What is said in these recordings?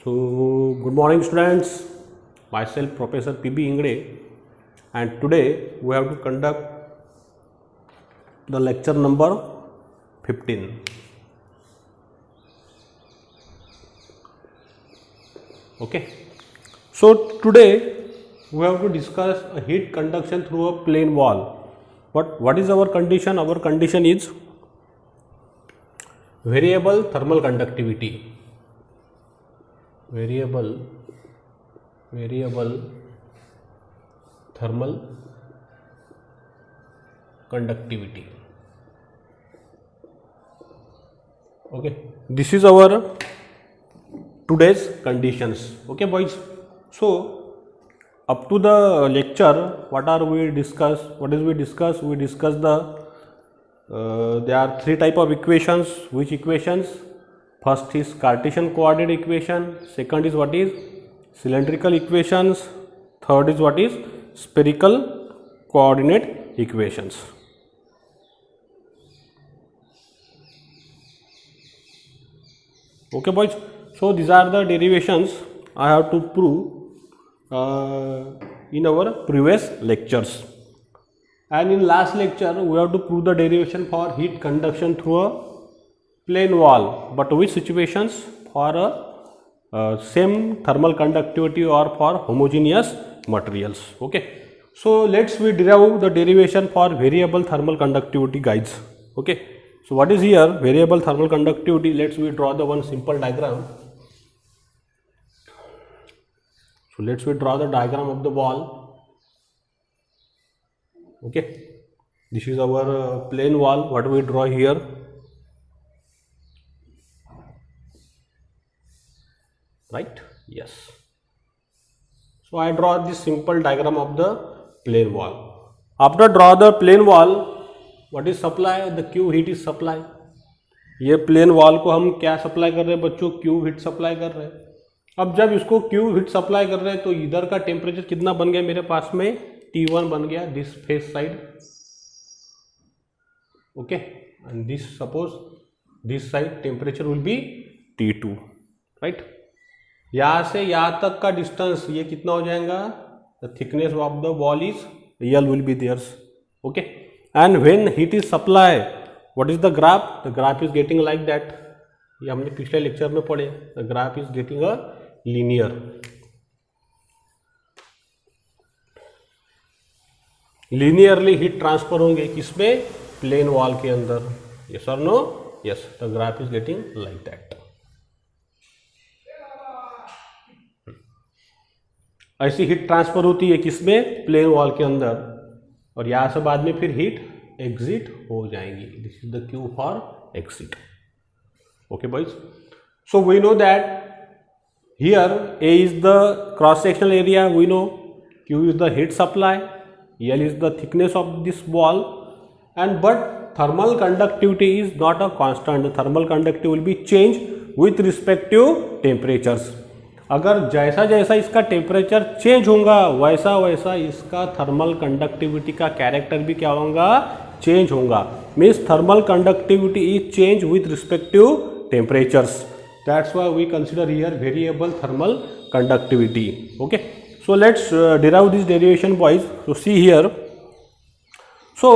So, good morning students, myself Professor P.B. Ingre, and today we have to conduct the lecture number 15. Okay, so today we have to discuss a heat conduction through a plane wall. But what is our condition? Our condition is variable thermal conductivity. Variable thermal conductivity. Okay, this is our today's conditions. Okay boys, so up to the lecture what we discuss we discuss the there are three type of equations. Which equations? First is Cartesian coordinate equation, second is what is cylindrical equations, third is what is spherical coordinate equations. Okay boys, so these are the derivations I have to prove in our previous lectures, and in last lecture we have to prove the derivation for heat conduction through a plane wall, but which situations? For a same thermal conductivity or for homogeneous materials. Okay, so let's we derive the derivation for variable thermal conductivity, guys. Okay, so what is here variable thermal conductivity? Let's we draw the one simple diagram. So let's we draw the diagram of the wall. Okay, this is our plane wall. What we draw here? Right? Yes. So I draw this simple diagram of the plane wall. After draw the plane wall, what is supply? The Q heat is supply. ये plane wall को हम क्या supply कर रहे हैं बच्चों? Q heat supply कर रहे हैं. अब जब इसको क्यू हीट सप्लाई कर रहे हैं तो इधर का टेम्परेचर कितना बन गया मेरे पास में? T1 बन गया, this face side. Okay, and this suppose this side temperature will be T2. Right, यहाँ से यहाँ तक का डिस्टेंस ये कितना हो जाएगा? The thickness of the wall is L will be there's. Okay, and when heat is supply, what is the graph? The graph is getting like that. ये हमने पिछले लेक्चर में पढ़े. The graph is getting a linear. Linearly heat transfer होंगे किसमें? Plane wall के अंदर. Yes और no? Yes, the graph is getting like that. ऐसी हीट ट्रांसफर होती है किसमें? प्लेन वॉल के अंदर, और यहां से बाद में फिर हीट एग्जिट हो जाएंगी. This is the Q for exit. Okay boys, so we know that here a is the cross sectional area, we know Q is the heat supply, L is the thickness of this wall, and but thermal conductivity is not a constant. Thermal conductivity will be change with respect to temperatures. अगर जैसा जैसा इसका temperature change होगा वैसा वैसा इसका thermal conductivity का character भी क्या होगा? चेंज होगा. Means thermal conductivity is change with respect to temperatures. That's why we consider here variable thermal conductivity. Okay, so let's derive this derivation boys. So see here, so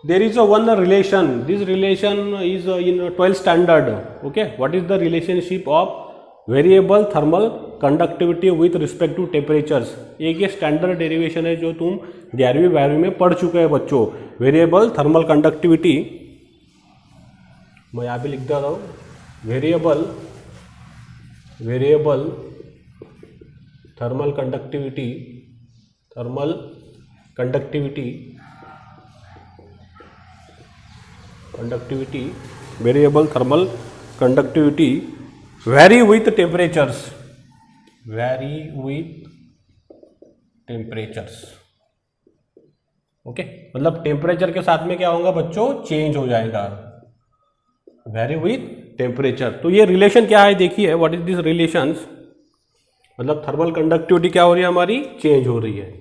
there is a one relation. This relation is in 12th standard. Okay, what is the relationship of variable thermal conductivity with respect to temperatures? एक ये standard derivation है जो तुम 11वीं में पढ़ चुके हैं बच्चों. वेरिएबल थर्मल कंडक्टिविटी, मैं यहाँ पे लिख देता हूँ. Variable thermal conductivity variable thermal conductivity vary with temperatures. Okay, मतलब टेम्परेचर के साथ में क्या होगा बच्चों? चेंज हो जाएगा. Very with temperature. तो ये रिलेशन क्या है देखिए. What is this relations? मतलब थर्मल कंडक्टिविटी क्या हो रही है हमारी? चेंज हो रही है.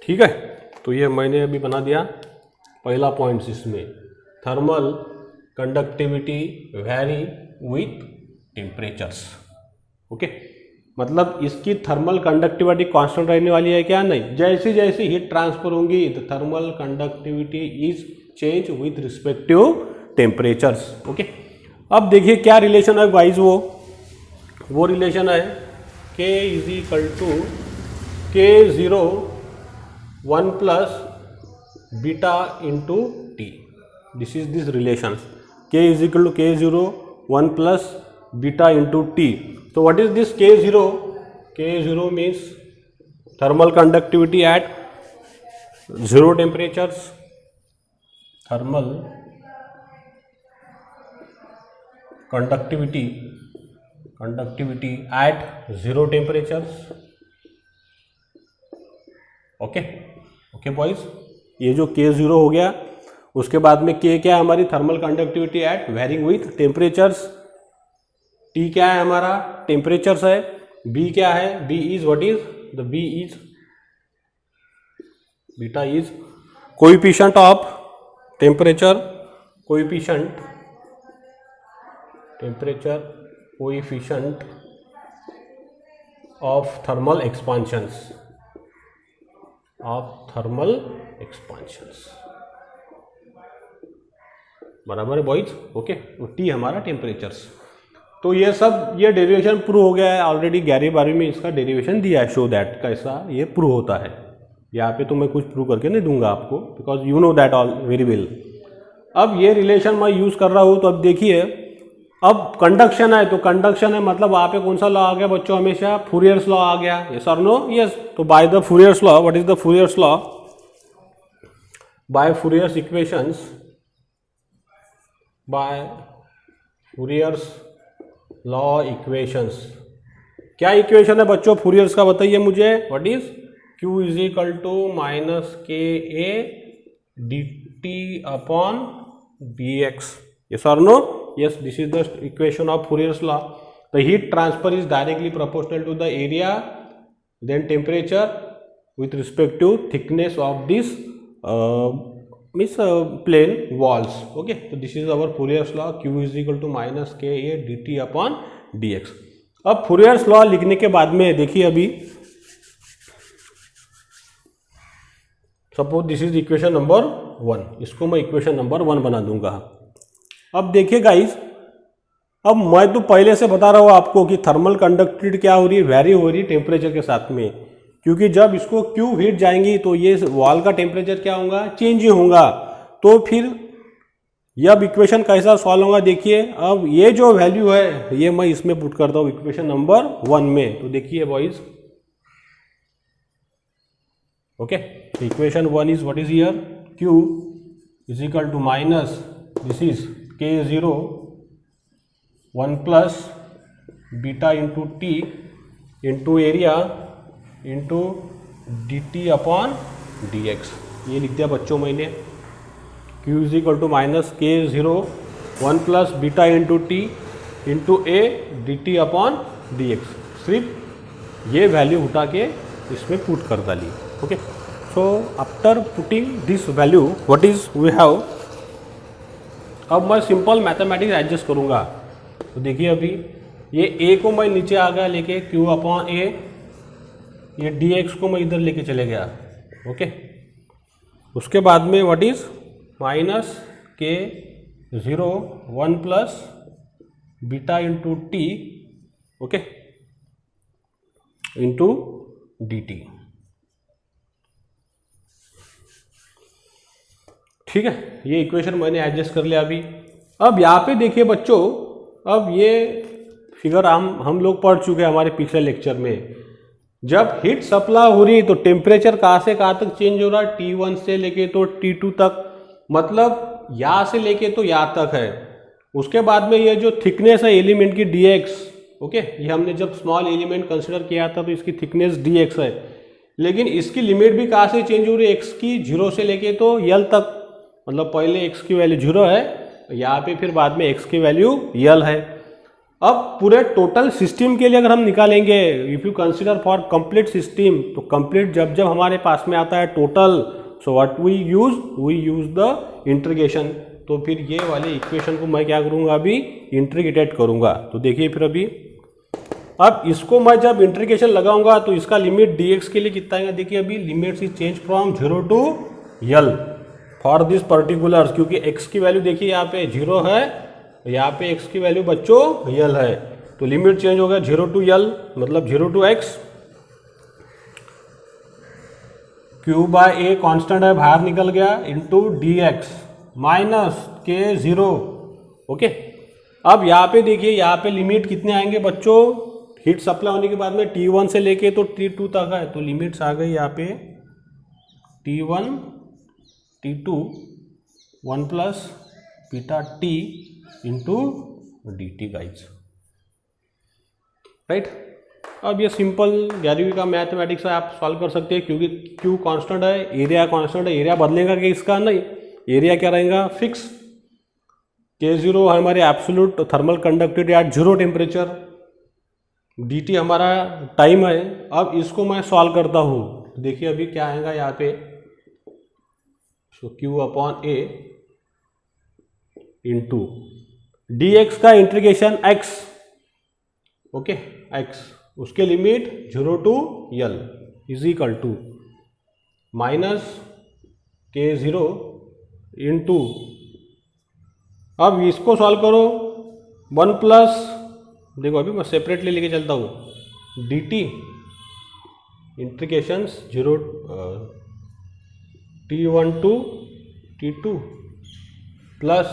ठीक है, तो ये मैंने अभी बना दिया पहला पॉइंट्स इसमें. Thermal conductivity vary with temperatures. Okay, मतलब इसकी थर्मल कंडक्टिविटी कांस्टेंट रहने वाली है क्या? नहीं, जैसी जैसी हीट ट्रांसफर होंगी the thermal conductivity is change with respective temperatures. Okay, अब देखिए क्या रिलेशन है गाइस, वो रिलेशन है K is equal to K0 1 plus beta into T. This is this relation K is equal to K0 1 plus beta into T. So what is this K0? K0 means thermal conductivity at 0 temperatures. Thermal conductivity at 0 temperatures. Okay, okay boys. ये जो K0 हो गया, उसके बाद में K क्या है हमारी? Thermal conductivity at varying with temperatures. T क्या है हमारा? टेम्परेचर्स है। B क्या है? B is what is the B is beta is coefficient of temperature, coefficient of thermal expansions, बराबर है बॉयज। ओके, तो T हमारा टेम्परेचर्स। तो ये सब ये डेरिवेशन प्रूव हो गया है ऑलरेडी, 11वीं में इसका डेरिवेशन दिया है, शो दैट कैसा ये प्रूव होता है। यहाँ पे तो मैं कुछ प्रूव करके नहीं दूंगा आपको, because you know that all very well. अब ये रिलेशन मैं यूज़ कर रहा हूँ, तो अब देखिए, अब कंडक्शन है, तो कंडक्शन है मतलब वहाँ पे कौन सा लॉ आ गया बच्चों? हमेशा फूरियर्स लॉ आ गया। यस और नो? यस। तो by the Fourier's law, what is the Fourier's law? By Fourier's equations, by Fourier's law equations. क्या इक्वेशन है बच्चों फूरियर्स का? बताइए मुझे। What is? Q is equal to minus KA dt upon dx। Yes और no? Yes, this is the equation of Fourier's law. The heat transfer is directly proportional to the area then temperature with respect to thickness of this means plane walls. Okay, so this is our Fourier's law. Q is equal to minus KA dt upon dx. अब Fourier's law लिखने के बाद में देखिए, अभी suppose this is equation number 1, इसको मैं equation number 1 बना दूंगा। अब देखिए गाइस, अब मैं तो पहले से बता रहा हूँ आपको कि थर्मल कंडक्टिविटी क्या हो रही है? वेरी हो रही है टेम्परेचर के साथ में, क्योंकि जब इसको Q हीट जाएंगी तो ये वॉल का टेम्परेचर क्या होगा? चेंज ही होगा। तो फिर अब इक्वेशन कैसा सॉल्व होगा? देखिए, अब ये जो वैल्यू है ये मैं इसमें पुट करता हूँ इक्वेशन नंबर 1 में। तो देखिए boys, okay, equation 1 is what is here? Q is equal to minus this is K0 1 plus beta into T into area into dt upon dx। ये लिख दिया बच्चों मैंने। Q is equal to minus K0 1 plus beta into T into A dt upon dx। सिर्फ ये value उठा के इसमें पुट कर डाली। Okay, so after putting this value what is we have, अब मैं सिंपल मैथमेटिक्स एडजस्ट करूँगा। तो देखिए, अभी ये A को मैं नीचे आ गया लेके Q अपॉन A, ये dx को मैं इधर लेके चले गया। ओके, उसके बाद में what is minus K0 1 plus beta into T, okay, into dt। ठीक है, ये इक्वेशन मैंने एडजस्ट कर लिया अभी। अब यहाँ पे देखिए बच्चों, अब ये फिगर हम लोग पढ़ चुके हैं हमारे पिछले लेक्चर में। जब हीट सप्लाई हो रही है तो टेम्परेचर कहाँ से कहाँ तक चेंज हो रहा है? T1 से लेके तो T2 तक, मतलब यहाँ से लेके तो यहाँ तक है। उसके बाद में ये जो थिकनेस है एलिमेंट की dx, ओके, ये हमने जब स्मॉल एलिमेंट कंसिडर किया था तो इसकी थिकनेस dx है, लेकिन इसकी लिमिट भी कहाँ से चेंज हो रही है? x की 0 से लेके तो L तक, मतलब पहले x की वैल्यू 0 है यहाँ पे, फिर बाद में x की वैल्यू L है। अब पूरे टोटल सिस्टम के लिए अगर हम निकालेंगे, if you consider for complete system, तो कंप्लीट जब हमारे पास में आता है total, so what we use the integration तो फिर ये वाले इक्वेशन को मैं क्या करूँगा अभी इंटीग्रेट करूँगा। तो देखिए फिर अभी अब इसको मैं जब इंटीग्रेशन लगाऊंगा तो इसका लिमिट dx के लिए कितना आएगा। देखिए अभी limit is change from 0 to l for this particular, क्योंकि x की वैल्यू देखिए यहाँ पे 0 है, यहाँ पे x की वैल्यू बच्चों l है, तो लिमिट चेंज हो गया 0 टू l मतलब 0 to x। q by a constant है बाहर निकल गया into dx minus k0। Okay, अब यहाँ पे देखिए यहाँ पे लिमिट कितने आएंगे बच्चों, हीट सप्लाई होने के बाद में T1 से लेके तो T2 तक है, तो लिमिट्स आ गई यहाँ पे T1 T2 1 plus beta T into dt guys, right. अब ये सिंपल 11वीं का मैथमेटिक्स है, आप सॉल्व कर सकते हैं, क्योंकि Q कांस्टेंट है, एरिया कांस्टेंट है, एरिया बदलेगा कि इसका नहीं, एरिया क्या रहेगा फिक्स। K0 हमारे absolute thermal conductivity eight 0 temperature, dt हमारा टाइम है। अब इसको मैं सॉल्व करता हूँ, देखिए अभी क्या आएगा यहाँ पे, Q upon a into dx का इंटीग्रेशन x, ओके x, उसके limit 0 to l is equal to minus K0 into, अब इसको सॉल्व करो 1 प्लस, देखो अभी मैं सेपरेटली लेके चलता हूँ, dt integrations 0 T1 to T2 plus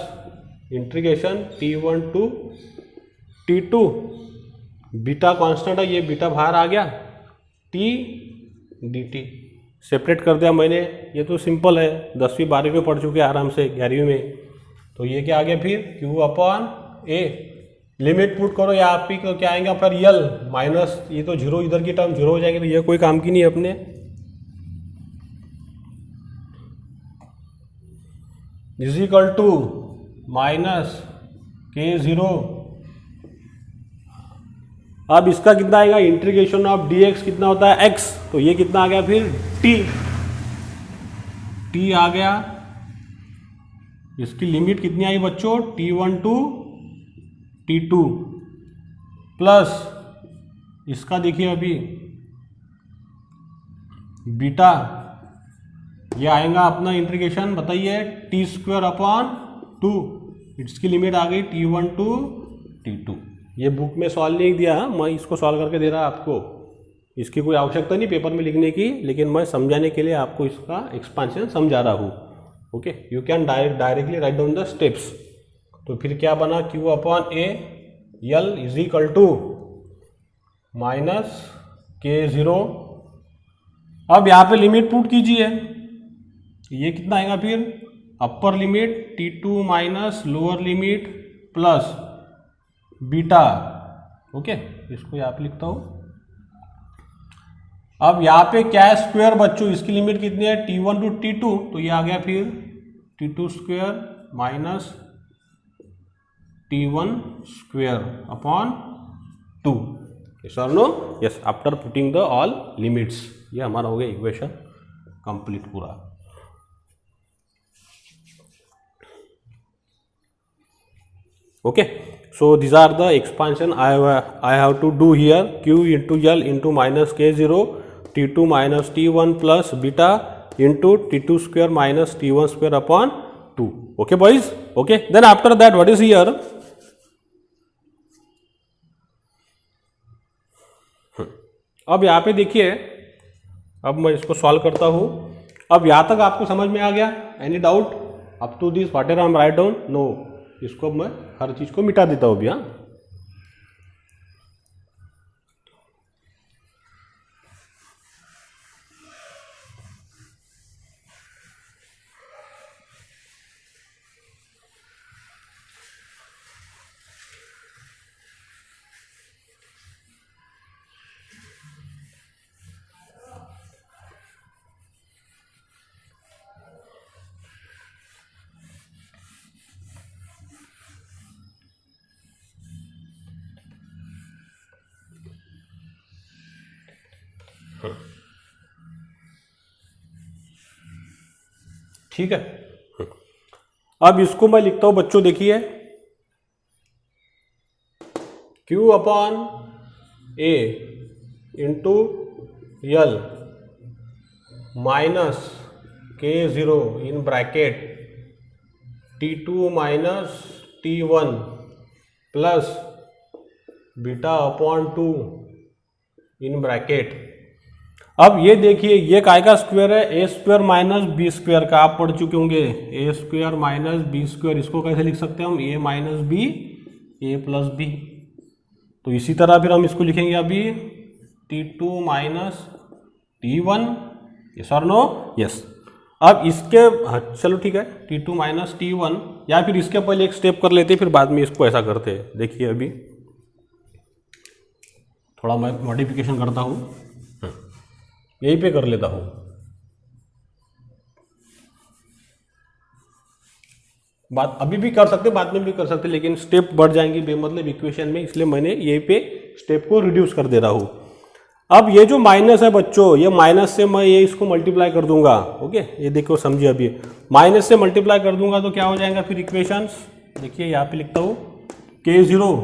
integration T1 to T2, beta constant है, ये बीटा बाहर आ गया, T dt सेपरेट कर दिया मैंने, ये तो सिंपल है, 10वीं 12वीं में पढ़ चुके आराम से, 11वीं में। तो ये क्या आ गया फिर Q upon a, limit put करो, यहाँ पे क्या आएगा फिर यल माइनस, ये तो 0 इधर की टर्म 0 हो जाएगी, तो ये कोई काम की नहीं अपने, is equal to minus K0। अब इसका कितना आएगा, इंटीग्रेशन ऑफ dx कितना होता है x, तो ये कितना आ गया फिर t आ गया, इसकी लिमिट कितनी आई बच्चों T1 टू T2 प्लस इसका देखिए अभी बीटा, ये आएगा अपना इंटीग्रेशन, बताइए टी स्क्वायर अपॉन 2, इसकी लिमिट आ गई T1 टू T2। ये बुक में सॉल्व नहीं दिया, मैं इसको सॉल्व करके दे रहा आपको, इसकी कोई आवश्यकता नहीं पेपर में लिखने की, लेकिन मैं समझाने के लिए आपको इसका एक्सपांशन समझा रहा हूँ। Okay, you can directly write down the steps. तो फिर क्या बना, Q upon a L is equal to minus K0। अब यहाँ पे लिमिट पुट कीजिए, ये कितना आएगा फिर, upper limit T2 minus lower limit plus beta, okay, इसको यहाँ पे लिखता हूँ। अब यहाँ पे क्या है स्क्वायर बच्चों, इसकी लिमिट कितनी है T1 टू T2, तो ये आ गया फिर T2 square minus T1 square upon 2, yes और no, yes, after putting the all limits. ये हमारा हो गया इक्वेशन कंप्लीट पूरा। Okay, so these are the expansion I have to do here, Q into L into minus K0 T2 minus T1 plus beta into T2 square minus T1 square upon 2. Okay boys, okay, then after that what is here, अब यहाँ पे देखिए, अब मैं इसको solve करता हूँ। अब यहाँ तक आपको समझ में आ गया, any doubt up to this whatever I am write down, no, इसको मैं हर चीज को मिटा देता हूँ अभी। हाँ, ठीक है। अब इसको मैं लिखता हूं बच्चों, देखिए Q upon A into L minus K0 in bracket T2 minus T1 plus beta upon 2 in bracket. अब ये देखिए ये काय का स्क्वायर है, ए स्क्वायर माइनस बी स्क्वायर का, आप पढ़ चुके होंगे, ए स्क्वायर माइनस बी स्क्वायर। इसको कैसे लिख सकते हैं हम, ए माइनस बी ए प्लस बी। तो इसी तरह फिर हम इसको लिखेंगे अभी T2 माइनस T1, यस और नो, यस। अब इसके चलो ठीक है, T2 माइनस T1, या फिर इसके पहले एक स्टेप कर लेते फिर बाद में इसको ऐसा करते हैं। देखिए अभी थोड़ा मैं मॉडिफिकेशन करता हूँ, यहीं पे कर लेता हूँ। बात अभी भी कर सकते, बाद में भी कर सकते, लेकिन स्टेप बढ़ जाएंगे बेमतलब इक्वेशन में, इसलिए मैंने यहीं पे स्टेप को रिड्यूस कर दे रहा हूँ। अब ये जो माइनस है बच्चों, ये माइनस से मैं ये इसको मल्टीप्लाई कर दूंगा। ओके, ये देखो समझिए, अभी माइनस से मल्टीप्लाई कर दूंगा तो क्या हो जाएगा फिर इक्वेशंस। देखिए यहाँ पे लिखता हूँ K0,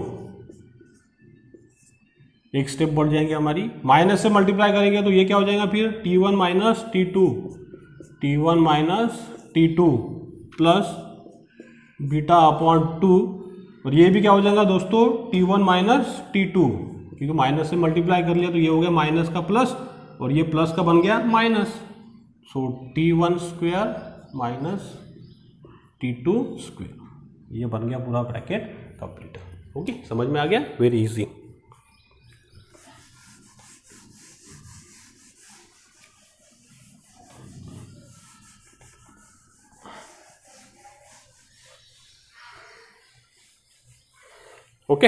एक स्टेप बढ़ जाएंगे हमारी, माइनस से मल्टीप्लाई करेंगे तो ये क्या हो जाएगा फिर T1 minus T2, T1 minus T2 plus beta upon 2, और ये भी क्या हो जाएगा दोस्तों T1 माइनस T2, क्योंकि माइनस से मल्टीप्लाई कर लिया तो ये हो गया माइनस का प्लस, और ये प्लस का बन गया माइनस। सो T1 square minus T2 square, ये बन गया पूरा ब्रैकेट कंप्लीट। ओके, समझ में आ गया, very easy. Okay,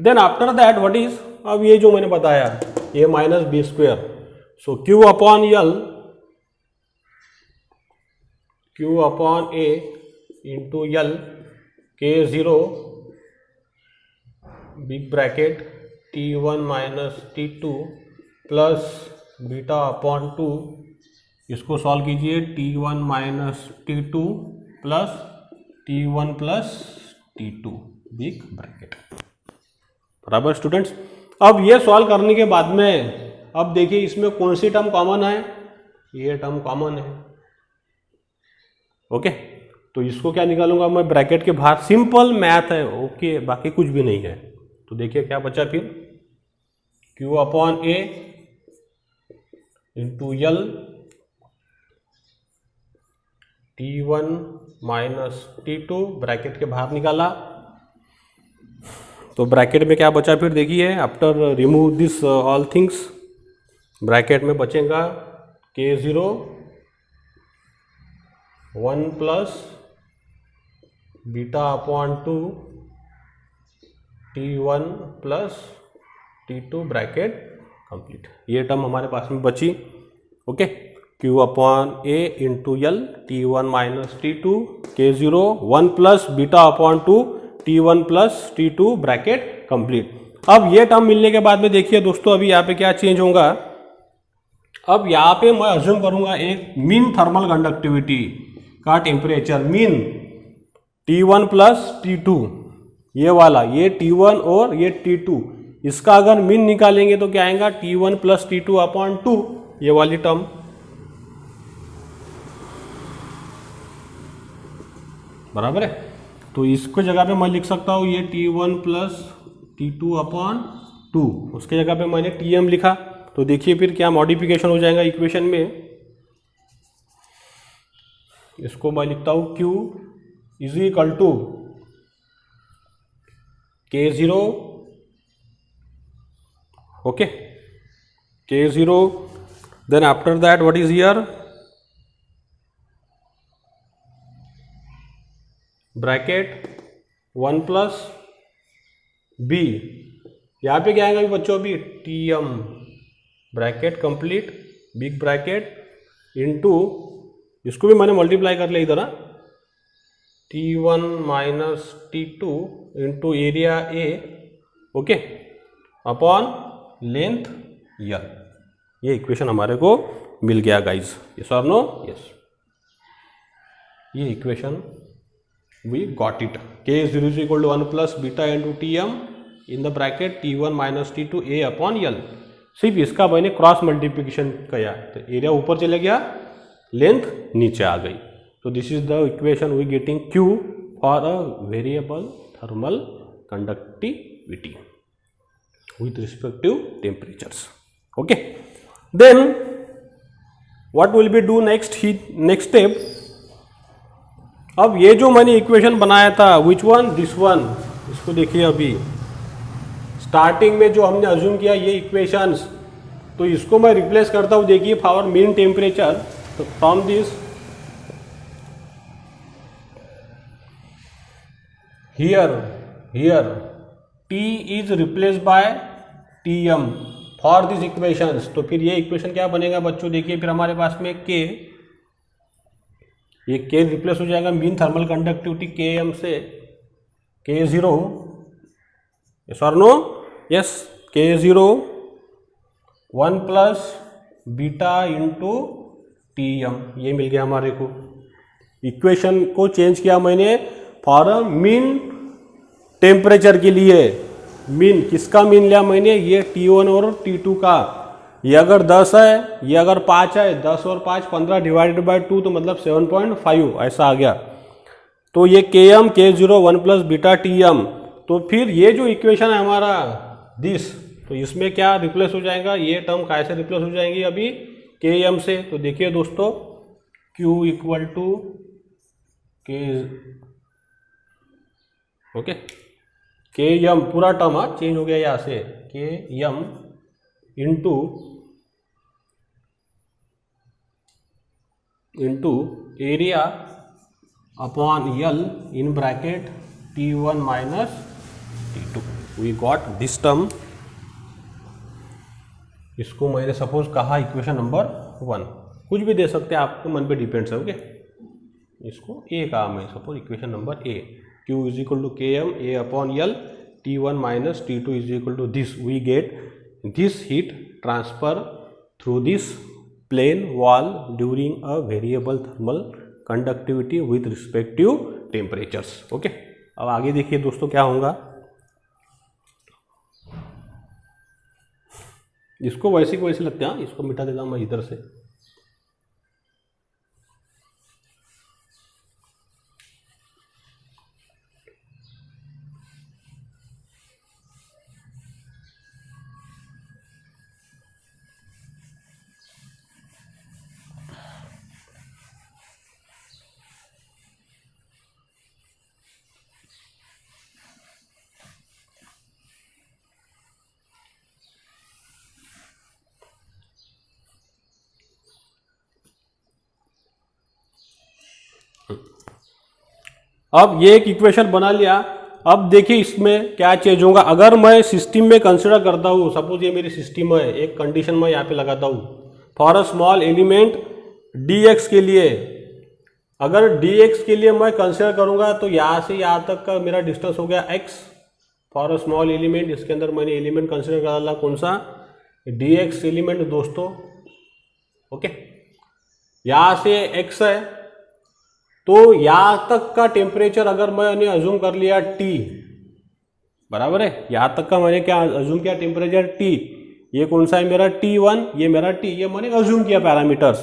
then after that what is, अब ये जो मैंने बताया A minus B square, so Q upon L, Q upon A into L K0 big bracket T1 minus T2 plus beta upon 2, इसको सॉल्व कीजिए, T1 minus T2 plus T1 plus T2 big bracket. बराबर students. अब ये solve करने के बाद में अब देखिए इसमें कौन सी टर्म कॉमन है, ये टर्म कॉमन है। ओके, तो इसको क्या निकालूंगा मैं ब्रैकेट के बाहर, सिंपल मैथ है। ओके, बाकी कुछ भी नहीं है। तो देखिए क्या बचा फिर, Q upon A into L T1 minus T2, bracket के बाहर निकाला तो ब्रैकेट में क्या बचा फिर देखिए, after remove this all things, bracket में बचेगा K0 1 plus beta upon 2 T1 plus T2 bracket complete. ये टर्म हमारे पास में बची। Okay, Q upon A into L T1 minus T2 K0 1 plus beta upon 2 T1 plus T2 bracket complete. अब ये term मिलने के बाद में देखिए दोस्तों अभी यहाँ पे क्या चेंज होगा, अब यहाँ पे मैं अज्यूम करूंगा एक मीन थर्मल कंडक्टिविटी का temperature, mean T1 plus T2, ये वाला, ये T1 और ये T2, इसका अगर मीन निकालेंगे तो क्या आएगा T1 प्लस T2 अपॉन 2, ये वाली टर्म। बराबर है, तो इसको जगह पे मैं लिख सकता हूँ ये T1 प्लस T2 अपॉन 2, उसके जगह पे मैंने Tm लिखा। तो देखिए फिर क्या मॉडिफिकेशन हो जाएगा इक्वेशन में, इसको मैं लिखता हूँ Q is equal to K0, okay, K0, then after that what is here, bracket 1 plus B, यहाँ पे क्या आएगा बच्चों अभी Tm bracket complete big bracket into, इसको भी मैंने मल्टीप्लाई कर लिया इधर, T1 minus T2 into area A, okay, upon length L. ये इक्वेशन हमारे को मिल गया गाइज, यस और नो, यस। ये equation we got it. K is 0 equal to 1 plus beta into T M in the bracket T1 minus T2 A upon L. सिर्फ इसका मैंने क्रॉस मल्टीप्लिकेशन किया तो एरिया ऊपर चले गया, लेंथ नीचे आ गई. तो this is the equation we getting Q for a variable thermal conductivity with respective temperatures. Okay, then what will be do next step. अब ये जो मैंने इक्वेशन बनाया था which one, this one, इसको देखिए. अभी स्टार्टिंग में जो हमने अज्यूम किया ये इक्वेशंस, तो इसको मैं रिप्लेस करता हूँ. देखिए फॉर मीन टेम्परेचर, तो from this here T is replaced by Tm for this equations. तो फिर ये इक्वेशन क्या बनेगा बच्चों, देखिए फिर हमारे पास में K, ये K रिप्लेस हो जाएगा मीन थर्मल कंडक्टिविटी Km से K0, यस और no, yes, K0 1 plus beta into Tm, ये मिल गया हमारे को. इक्वेशन को चेंज किया मैंने फॉर मीन टेम्परेचर के लिए. मीन किसका मीन लिया मैंने, ये T1 और T2 का. ये अगर 10 है, ये अगर 5 है, 10 और 5 15 डिवाइडेड बाय 2 तो मतलब 7.5 ऐसा आ गया. तो ये Km K0 1 plus beta Tm. तो फिर ये जो इक्वेशन है हमारा दिस, तो इसमें क्या रिप्लेस हो जाएगा, ये टर्म कैसे रिप्लेस हो जाएंगी अभी Km से. तो देखिए दोस्तों Q equal to K, okay, Km पूरा टर्म चेंज हो गया यहाँ से, Km into area upon L in bracket T1 minus T2. We got this term. इसको मैंने सपोज कहा इक्वेशन नंबर 1, कुछ भी दे सकते हैं, आपके मन पे डिपेंड्स है. ओके, इसको A कहा मैं, suppose equation number A. Q is equal to Km A upon L, T1 minus T2 is equal to this. We get this heat transfer through this plane wall during a variable thermal conductivity with respective temperatures. Okay, अब आगे देखिए दोस्तों क्या होगा. इसको वैसे को वैसे लगते हैं, इसको मिटा देता हूँ मैं इधर से. अब ये एक इक्वेशन बना लिया. अब देखिए इसमें क्या चेंज होगा. अगर मैं सिस्टम में कंसिडर करता हूँ, सपोज ये मेरी सिस्टम है, एक कंडीशन मैं यहाँ पे लगाता हूँ for a small element dx के लिए. अगर dx के लिए मैं कंसिडर करूँगा तो यहाँ से यहाँ तक का मेरा डिस्टेंस हो गया x for a small element. इसके अंदर मैंने एलिमेंट कंसिडर कर डाला, कौन सा, dx एलिमेंट दोस्तों. ओके, यहाँ से x है, तो यहाँ तक का टेम्परेचर अगर मैंने अज्यूम कर लिया T, बराबर है, यहाँ तक का मैंने क्या अज्यूम किया टेम्परेचर T. ये कौन सा है मेरा T1, ये मेरा T, ये मैंने अज्यूम किया पैरामीटर्स.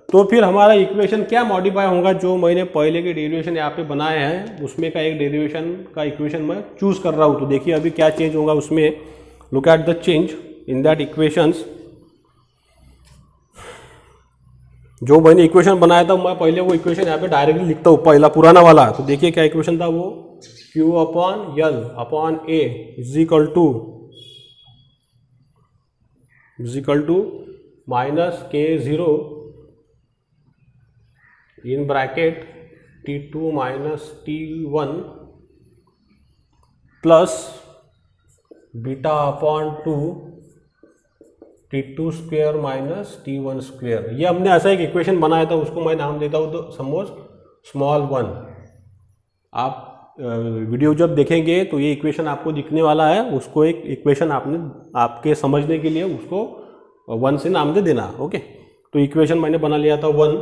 तो फिर हमारा इक्वेशन क्या मॉडिफाई होगा, जो मैंने पहले के डेरिवेशन यहाँ पे बनाए हैं उसमें का एक डेरिवेशन का इक्वेशन मैं चूज कर रहा हूँ. तो देखिए अभी क्या चेंज होगा उसमें. Look at the change in that equations. जो मैंने इक्वेशन बनाया था मैं पहले वो इक्वेशन यहाँ पे डायरेक्टली लिखता हूँ, पहला पुराना वाला. तो देखिए क्या इक्वेशन था वो, Q upon L upon A is equal to minus K0 in bracket T2 minus T1 plus beta upon 2 T2 square minus T1 square. ये हमने ऐसा एक इक्वेशन बनाया था, उसको मैं नाम देता हूँ तो सपोज स्मॉल 1. आप वीडियो जब देखेंगे तो ये इक्वेशन आपको दिखने वाला है, उसको एक इक्वेशन आपने आपके समझने के लिए उसको 1 से नाम दे देना. ओके, तो इक्वेशन मैंने बना लिया था 1.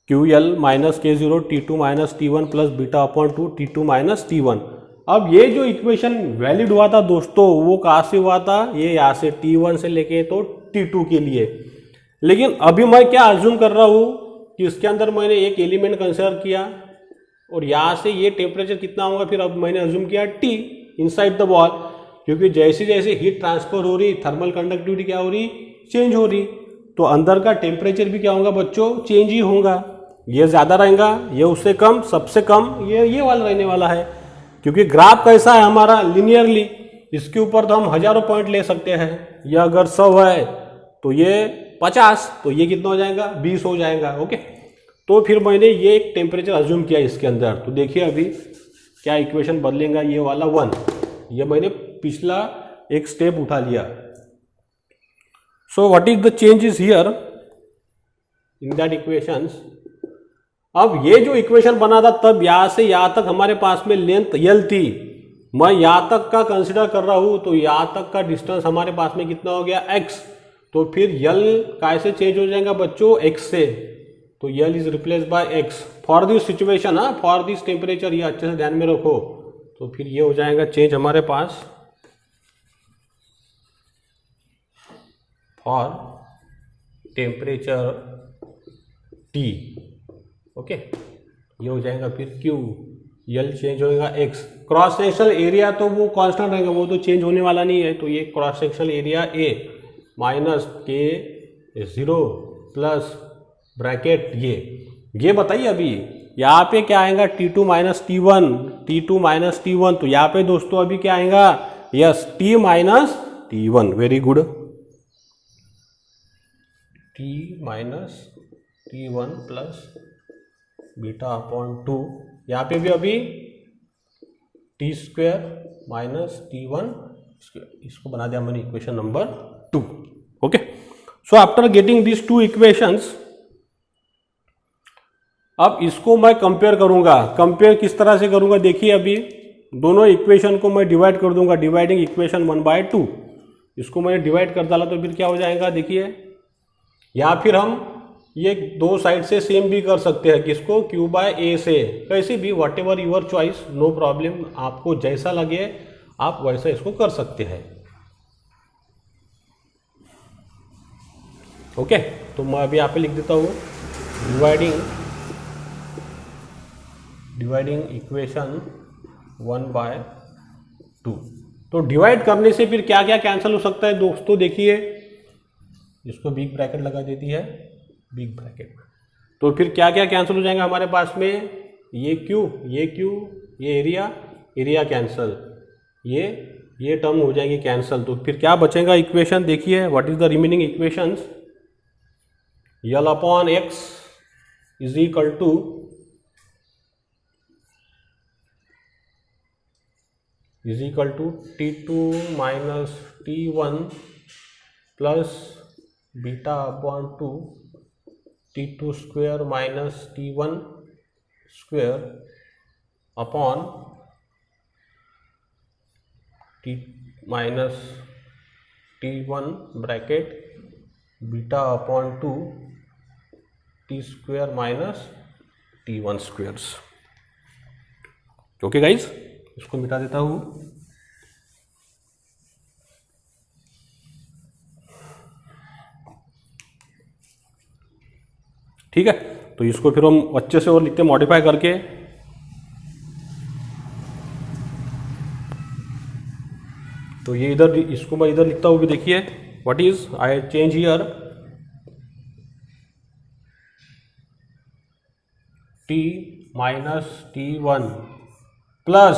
क्यू एल माइनस के zero T2 minus T1 plus beta upon 2 T2 minus T1। अब ये जो इक्वेशन वैलिड हुआ था दोस्तों वो कहाँ से हुआ था, ये यहाँ से T1 से लेके तो T2 के लिए। लेकिन अभी मैं क्या अज्यूम कर रहा हूँ कि इसके अंदर मैंने एक एलिमेंट कंसिडर किया और यहाँ से ये टेम्परेचर कितना होगा, फिर अब मैंने अज्यूम किया T इनसाइड द वॉल, क्योंकि जैसे जैसे हीट ट्रांसफर हो रही थर्मल कंडक्टिविटी क्या हो रही, चेंज हो रही, तो अंदर का टेम्परेचर भी क्या होगा बच्चों, चेंज ही होगा। ये ज़्यादा रहेगा, ये उससे कम, सबसे कम ये वाला रहने वाला है, क्योंकि ग्राफ कैसा है हमारा लिनियरली, इसके ऊपर तो हम हजारों पॉइंट ले सकते हैं। ये अगर 100 है तो ये 50, तो ये कितना हो जाएगा, 20 हो जाएगा। ओके, तो फिर मैंने ये एक टेम्परेचर अज्यूम किया इसके अंदर। तो देखिए अभी क्या इक्वेशन बदलेगा, ये वाला 1, ये मैंने पिछला एक स्टेप उठा लिया। So what is the changes here in that equations. अब ये जो इक्वेशन बना था तब यहाँ से यहाँ तक हमारे पास में लेंथ L थी, मैं यहाँ तक का कंसिडर कर रहा हूँ, तो यहाँ तक का डिस्टेंस हमारे पास में कितना हो गया, x। तो फिर L कैसे चेंज हो जाएगा बच्चों, x से, तो L is replace by x for this situation, for this temperature, ये अच्छे से ध्यान में रखो। तो फिर ये हो जाएगा चेंज हमारे पास फॉर टेम्परेचर T। ओके, ये हो जाएगा फिर Q, L चेंज होगा x, क्रॉस सेक्शनल एरिया तो वो कांस्टेंट रहेगा, वो तो चेंज होने वाला नहीं है। तो ये cross sectional area A minus K0 plus bracket ये बताइए अभी यहाँ पे क्या आएगा, T2 minus T1, T2 minus T1। तो यहाँ पे दोस्तों अभी क्या आएगा, yes T minus T1, very good, T minus T1 plus beta upon 2। यहाँ पे भी अभी T स्क्वेयर माइनस T1, इसको बना दिया मैंने equation number 2। Okay, so after getting this two equations, अब इसको मैं कंपेयर करूंगा। कंपेयर किस तरह से करूंगा, देखिए अभी दोनों इक्वेशन को मैं डिवाइड कर दूंगा, डिवाइडिंग इक्वेशन 1/2, इसको मैंने डिवाइड कर डाला तो फिर क्या हो जाएगा, देखिए, या फिर हम ये दो साइड से सेम भी कर सकते हैं, किसको, Q/A से, कैसे भी, whatever your choice, no problem, आपको जैसा लगे आप वैसा इसको कर सकते हैं। ओके, तो मैं अभी यहाँ पे लिख देता हूँ डिवाइडिंग इक्वेशन 1/2। तो डिवाइड करने से फिर क्या क्या कैंसिल हो सकता है दोस्तों, देखिए, इसको बिग ब्रैकेट लगा देती है, बिग ब्रैकेट, तो फिर क्या क्या कैंसिल हो जाएगा हमारे पास में, ये Q, ये एरिया कैंसिल, ये टर्म हो जाएगी कैंसिल। तो फिर क्या बचेगा इक्वेशन, देखिए, what is the remaining equations, L upon x is equal to T2 minus T1 plus beta upon 2 T2 square minus T1 square upon T minus T1 bracket beta upon 2 T square minus T1 squares. Okay guys, इसको मिटा देता हूँ। ठीक है, तो इसको फिर हम अच्छे से और लिखते हैं मॉडिफाई करके। तो ये इधर, इसको मैं इधर लिखता हूँ भी, देखिए, what is I change here T minus T1 plus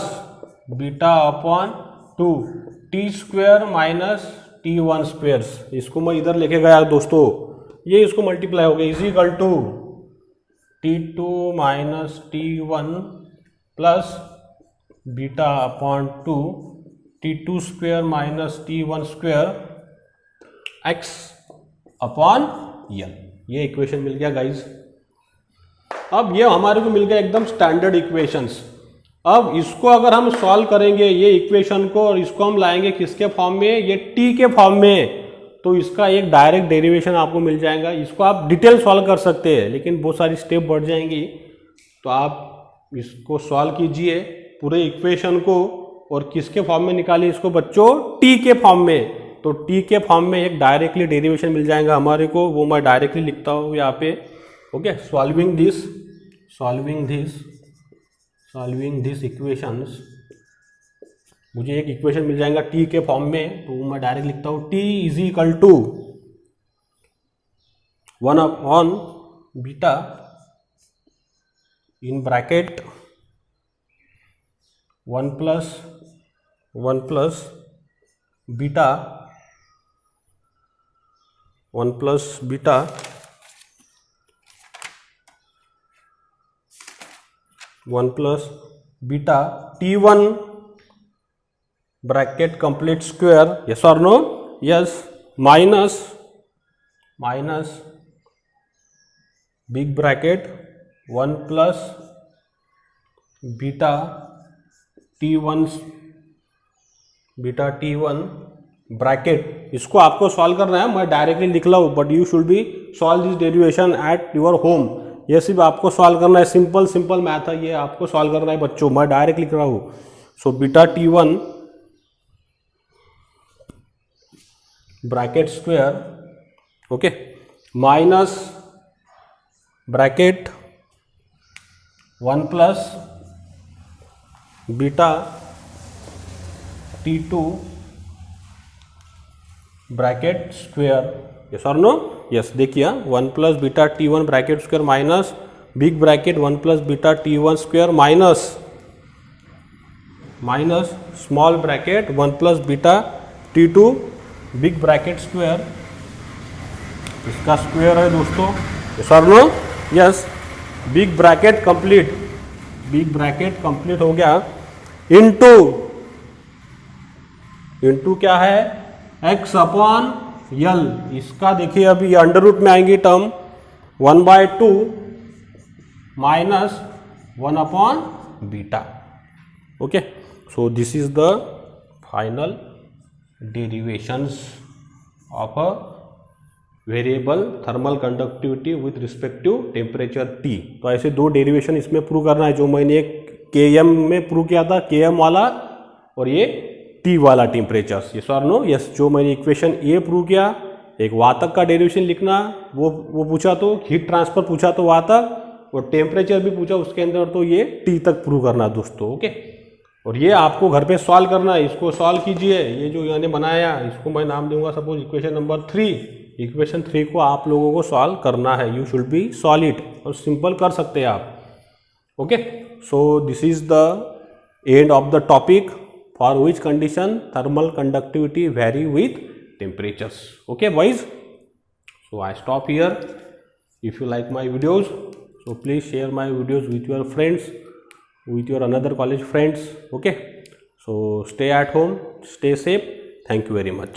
beta upon 2 T square minus T1 squares, इसको मैं इधर लेके गया दोस्तों, ये इसको मल्टीप्लाई हो गया, is equal to T2 minus T1 plus beta upon 2 T2 square minus T1 square x upon L। ये इक्वेशन मिल गया गाइज। अब ये हमारे को मिल गया एकदम स्टैंडर्ड इक्वेशंस। अब इसको अगर हम सॉल्व करेंगे ये इक्वेशन को, और इसको हम लाएंगे किसके फॉर्म में, ये T के फॉर्म में, तो इसका एक डायरेक्ट डेरिवेशन आपको मिल जाएगा। इसको आप डिटेल सॉल्व कर सकते हैं, लेकिन बहुत सारी स्टेप बढ़ जाएंगी, तो आप इसको सॉल्व कीजिए पूरे इक्वेशन को, और किसके फॉर्म में निकालिए इसको बच्चों, टी के फॉर्म में। तो टी के फॉर्म में एक डायरेक्टली डेरिवेशन मिल जाएगा हमारे को, वो मैं डायरेक्टली लिखता हूँ यहाँ पे। ओके, सॉल्विंग दिस इक्वेशंस, मुझे एक इक्वेशन मिल जाएगा टी के फॉर्म में, तो मैं डायरेक्ट लिखता हूँ T is equal to 1 upon beta in bracket 1 plus beta 1 plus beta T1 bracket complete square, yes और no, yes, minus big bracket 1 plus beta T1 bracket. इसको आपको सॉल्व करना है, मैं डायरेक्टली लिख रहा हूँ, but you should be solve this derivation at your home. ये सिर्फ आपको सॉल्व करना है, सिंपल मैथ है, ये आपको सॉल्व करना है बच्चों, मैं डायरेक्ट लिख रहा हूँ। So beta T1 bracket square, okay, minus bracket 1 plus beta T2 bracket square, yes और नो, यस। देखिए 1 plus beta T1 bracket square minus big bracket 1 plus beta T1 square minus small bracket 1 plus beta T2 big bracket square, इसका square है दोस्तों, yes और no, yes. Big bracket complete हो गया, into क्या है, x upon यल। इसका देखिए अभी अंडर रूट में आएंगी term 1/2 minus 1 upon beta. Okay, so this is the final derivations of a variable thermal conductivity with respect to temperature T। तो ऐसे दो डेरिवेशन इसमें प्रूव करना है, जो मैंने एक Km में प्रूव किया था, Km वाला, और ये T वाला टेम्परेचर, यस और नो, यस। जो मैंने इक्वेशन ए प्रूव किया, एक वातक का डेरिवेशन लिखना, वो पूछा तो हीट ट्रांसफर पूछा तो वातक, और टेम्परेचर भी पूछा उसके अंदर, तो ये T तक प्रूव करना दोस्तों। ओके, और ये आपको घर पे सॉल्व करना है, इसको सॉल्व कीजिए। ये जो मैंने बनाया, इसको मैं नाम दूंगा सपोज इक्वेशन नंबर 3। इक्वेशन 3 को आप लोगों को सॉल्व करना है, you should be solve it, और सिंपल कर सकते हैं आप। Okay, so this is the end of the topic for which condition thermal conductivity vary with temperatures. Okay boys, so I stop here. If you like my videos, so please share my videos with your friends, with your another college friends. Okay, so stay at home, stay safe. Thank you very much.